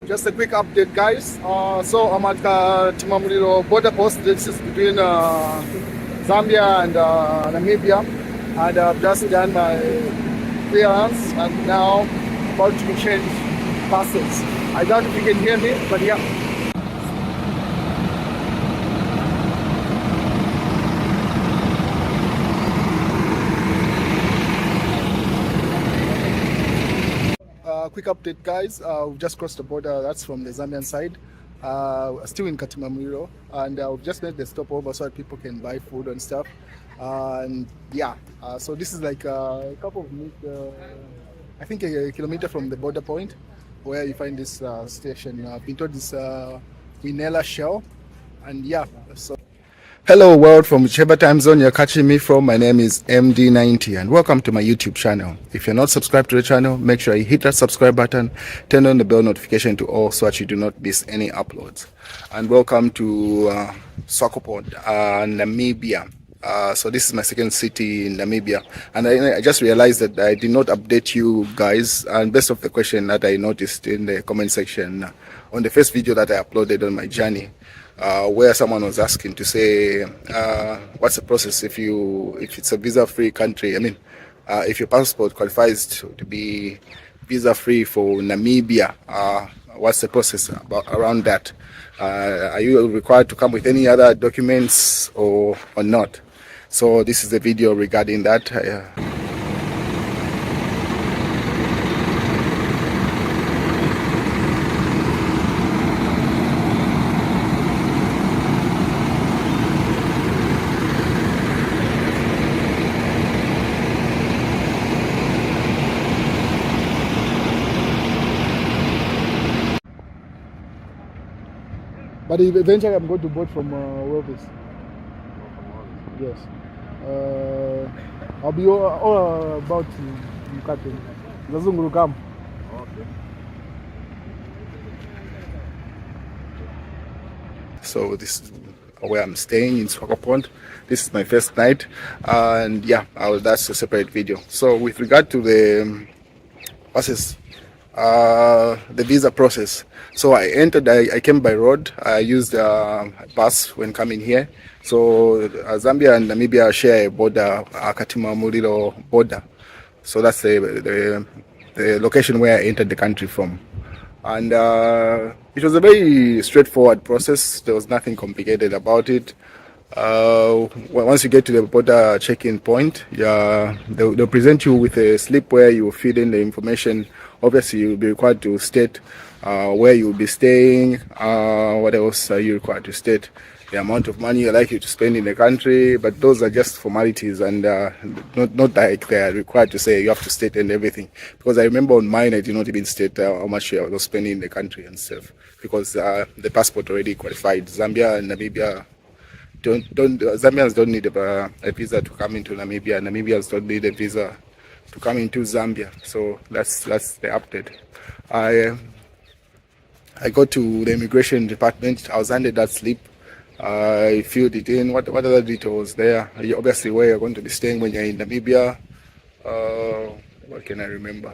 Just a quick update, guys. So I'm at Timamulilo border post. This is between Zambia and Namibia, and I've just done my clearance, and now about to change passes. I doubt if you can hear me, but yeah. Quick update, guys. We've just crossed the border. That's from the Zambian side. Still in Katimamiro, and we've just made the stopover so that people can buy food and stuff. And yeah, so this is like a couple of meters, I think a kilometer from the border point where you find this station. I've been told this Winela Shell, and yeah, so. Hello world, from whichever time zone you're catching me from. My name is MD90 and welcome to my YouTube channel. If you're not subscribed to the channel, make sure you hit that subscribe button, turn on the bell notification to all so that you do not miss any uploads. And welcome to Swakopmund, Namibia. So this is my second city in Namibia, and I just realized that I did not update you guys, and based off the question that I noticed in the comment section on the first video that I uploaded on my journey, where someone was asking to say what's the process if it's a visa-free country. I mean, if your passport qualifies to be visa-free for Namibia, what's the process around that? Are you required to come with any other documents or not? So this is the video regarding that. But eventually I'm going to board from Wolves. Yes. I'll be all about Mkate. Zazungulu come. Okay. So this is where I'm staying in Swakopmund. This is my first night, and yeah, that's a separate video. So with regard to the process, the visa process. So I came by road. I used a bus when coming here. So Zambia and Namibia share a border, Katimamulilo border. So that's the location where I entered the country from. And it was a very straightforward process. There was nothing complicated about it. Once you get to the border check-in point, they'll present you with a slip where you fill in the information. Obviously, you'll be required to state where you'll be staying, what else are you required to state, the amount of money you'd like you to spend in the country, but those are just formalities, and not like they're required to say you have to state and everything. Because I remember on mine, I did not even state how much I was spending in the country and stuff, because the passport already qualified. Zambia and Namibia Zambians don't need a visa to come into Namibia. Namibians don't need a visa to come into Zambia. So that's the update. I go to the immigration department. I was handed that slip. I filled it in. What other details there? Obviously, where you're going to be staying when you're in Namibia. What can I remember?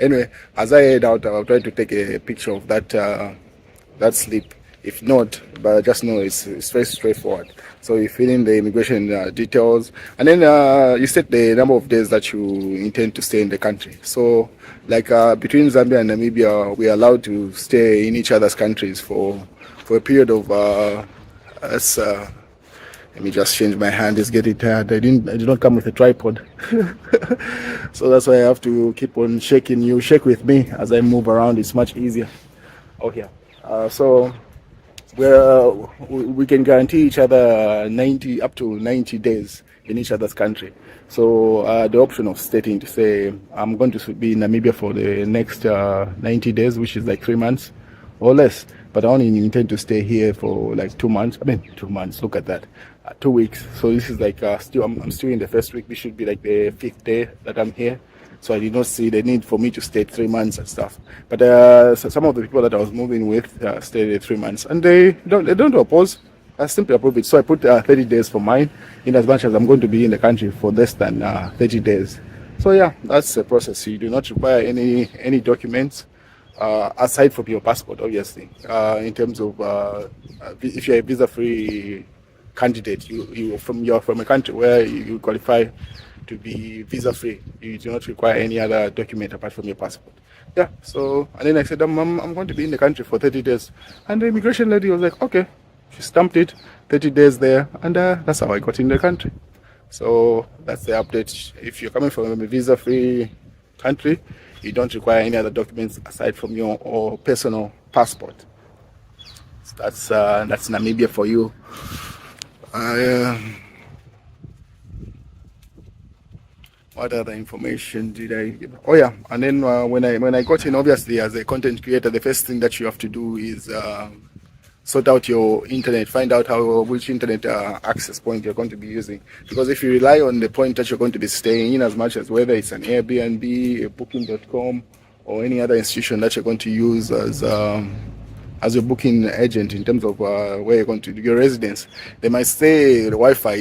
Anyway, as I head out, I'll try to take a picture of that slip. If not, but just know it's very straightforward. So you fill in the immigration details, and then you set the number of days that you intend to stay in the country. So, like between Zambia and Namibia, we are allowed to stay in each other's countries for a period of. Let me just change my hand. It's getting tired. I did not come with a tripod, so that's why I have to keep on shaking. You shake with me as I move around. It's much easier. Oh yeah. So. Where we can guarantee each other up to 90 days in each other's country. So the option of stating to say I'm going to be in Namibia for the next 90 days, which is like 3 months or less, but I only intend to stay here for like 2 months. 2 months. Look at that, 2 weeks. So this is like I'm still in the first week. This should be like the 5th day that I'm here. So I did not see the need for me to stay 3 months and stuff. But so some of the people that I was moving with stayed 3 months, and they don't oppose. I simply approve it. So I put 30 days for mine, in as much as I'm going to be in the country for less than 30 days. So yeah, that's the process. You do not require any documents. aside from your passport, obviously. In terms of if you're a visa-free candidate, you're from a country where you qualify to be visa-free. You do not require any other document apart from your passport. Yeah. So and then I said, I'm going to be in the country for 30 days, and the immigration lady was like, okay. She stamped it, 30 days there, and that's how I got in the country. So that's the update. If you're coming from a visa-free country, you don't require any other documents aside from your or personal passport. So that's Namibia for you. What other information did I give? Oh yeah, and then when I got in, obviously as a content creator, the first thing that you have to do is sort out your internet, find out which internet access point you're going to be using. Because if you rely on the point that you're going to be staying in, as much as whether it's an Airbnb, a Booking.com, or any other institution that you're going to use as your booking agent in terms of where you're going to do your residence, they might say the Wi-Fi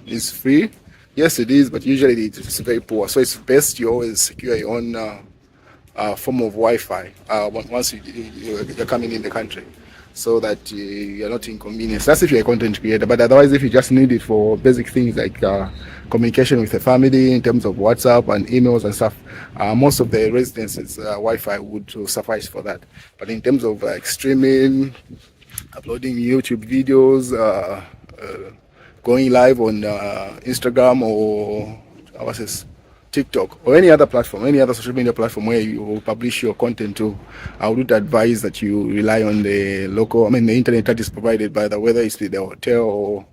is free. Yes, it is, but usually it's very poor. So it's best you always secure your own form of Wi-Fi once you're coming in the country, so that you're not inconvenienced. That's if you're a content creator, but otherwise, if you just need it for basic things like communication with the family in terms of WhatsApp and emails and stuff, most of the residences Wi-Fi would suffice for that. But in terms of streaming, uploading YouTube videos, going live on Instagram or what's this, TikTok or any other platform, any other social media platform where you publish your content to, I would advise that you rely on the internet that is provided by whether it's the hotel or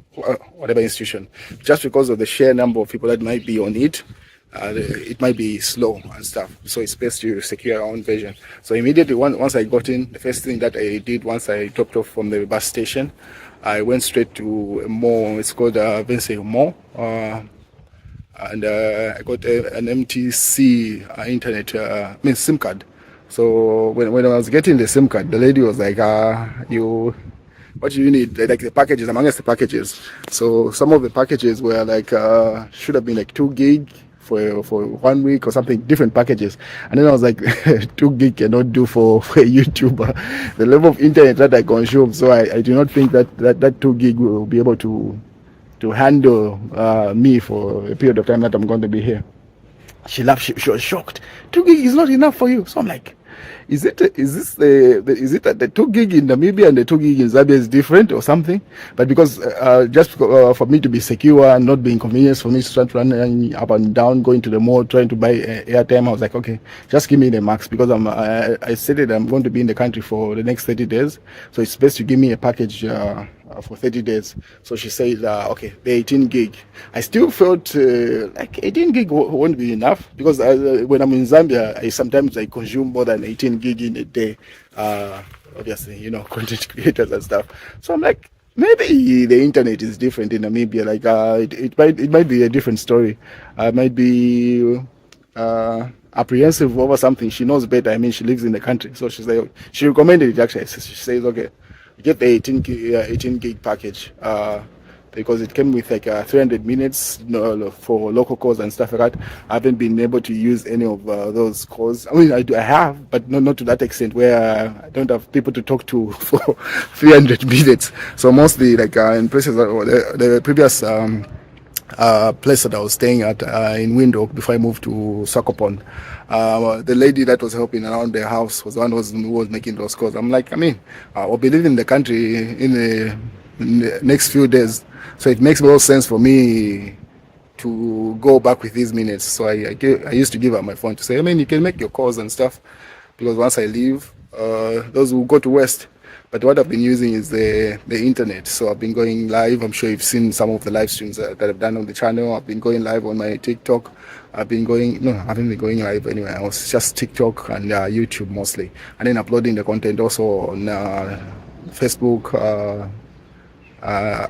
whatever institution. Just because of the sheer number of people that might be on it, it might be slow and stuff. So it's best to secure your own version. So immediately once I got in, the first thing that I did once I dropped off from the bus station, I went straight to a mall. It's called Vince Mall. And I got an MTC internet, SIM card. So when I was getting the SIM card, the lady was like, what do you need? Like the packages, amongst the packages. So some of the packages were like, should have been like 2 gig for 1 week or something, different packages. And then I was like, 2 gig cannot do for a YouTuber. The level of internet that I consume. So I do not think that 2 gig will be able to handle me for a period of time that I'm going to be here. She laughed. She was shocked. 2 gig is not enough for you. So I'm like, is it that the 2 gig in Namibia and the 2 gig in Zambia is different or something? But because just for me to be secure and not be inconvenienced for me to start running up and down, going to the mall, trying to buy airtime, I was like, okay, just give me the max, because I said that I'm going to be in the country for the next 30 days. So it's best to give me a package for 30 days. So she said, okay, the 18 gig. I still felt like 18 gig won't be enough, because when I'm in Zambia, sometimes I consume more than 18 gig in a day. Obviously, content creators and stuff. So I'm like, maybe the internet is different in Namibia. Like it might be a different story. I might be apprehensive over something. She knows better. I mean, she lives in the country, so she's like, she recommended it actually. She says, okay, get the 18 gig package, because it came with like 300 minutes for local calls and stuff like that. I haven't been able to use any of those calls. I mean, I have, but not to that extent where I don't have people to talk to for 300 minutes. So mostly like in places the previous place that I was staying at in Windhoek before I moved to Swakopmund, the lady that was helping around the house was the one who was making those calls. I'm like, I'll be leaving the country in the next few days, so it makes more sense for me to go back with these minutes. So I used to give her my phone to say, you can make your calls and stuff, because once I leave, those will go to waste. But what I've been using is the internet. So I've been going live. I'm sure you've seen some of the live streams that I've done on the channel. I've been going live on my TikTok. I haven't been going live anywhere else. Just TikTok and YouTube mostly. And then uploading the content also on Facebook,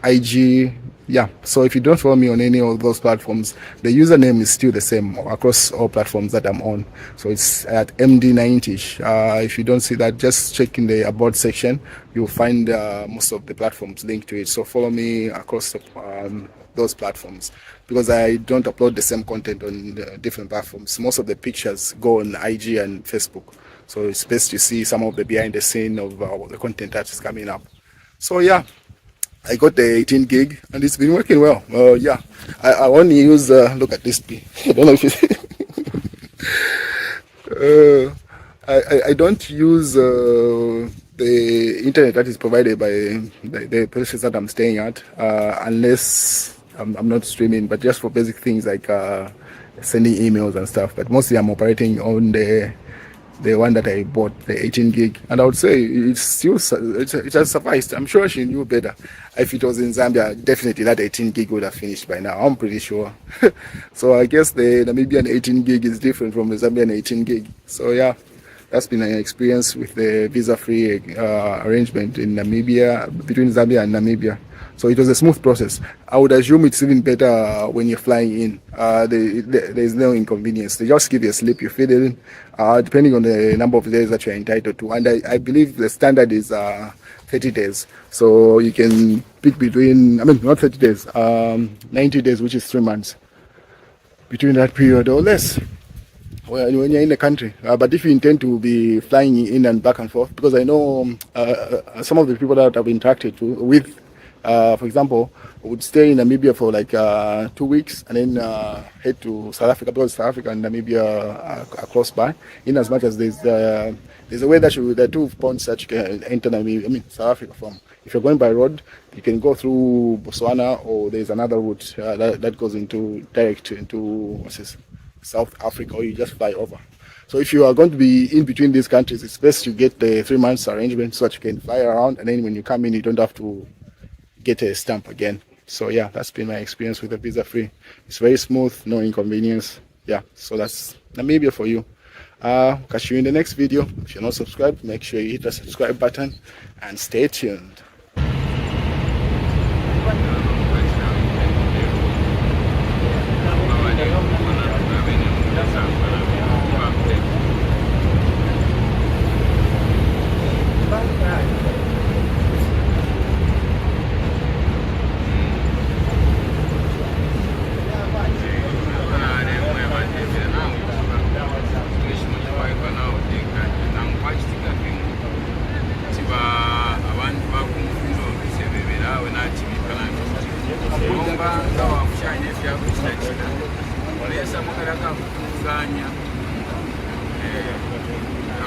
IG. Yeah, so if you don't follow me on any of those platforms, the username is still the same across all platforms that I'm on. So it's at MD90. If you don't see that, just check in the about section. You'll find most of the platforms linked to it. So follow me across those platforms, because I don't upload the same content on different platforms. Most of the pictures go on IG and Facebook. So it's best to see some of the behind the scene of the content that is coming up. So yeah, I got the 18 gig and it's been working well. Yeah, I only use, look at this. I don't know if you I don't use the internet that is provided by the places that I'm staying at unless I'm not streaming, but just for basic things like sending emails and stuff. But mostly I'm operating on the one that I bought, the 18 gig, and I would say it's still it has sufficed. I'm sure she knew better. If it was in Zambia, definitely that 18 gig would have finished by now. I'm pretty sure. So I guess the Namibian 18 gig is different from the Zambian 18 gig. So yeah, that's been an experience with the visa-free arrangement in Namibia, between Zambia and Namibia. So it was a smooth process. I would assume it's even better when you're flying in. There's no inconvenience. They just give you a slip, you fill it in, depending on the number of days that you're entitled to. And I believe the standard is 30 days. So you can pick between, I mean, not 30 days, 90 days, which is 3 months, between that period or less when you're in the country. But if you intend to be flying in and back and forth, because I know some of the people that I've interacted with, for example, would stay in Namibia for like 2 weeks and then head to South Africa, because South Africa and Namibia are close by. In as much as there's a way that there are 2 points that you can enter Namibia, I mean South Africa from. If you're going by road, you can go through Botswana, or there's another route that goes direct into South Africa, or you just fly over. So if you are going to be in between these countries, it's best you get the 3 months arrangement so that you can fly around, and then when you come in, you don't have to get a stamp again. So yeah, that's been my experience with the visa free. It's very smooth, no inconvenience. Yeah, so that's Namibia for you. Catch you in the next video. If you're not subscribed, make sure you hit the subscribe button and stay tuned. Olha essa mulher acabou de ganhar.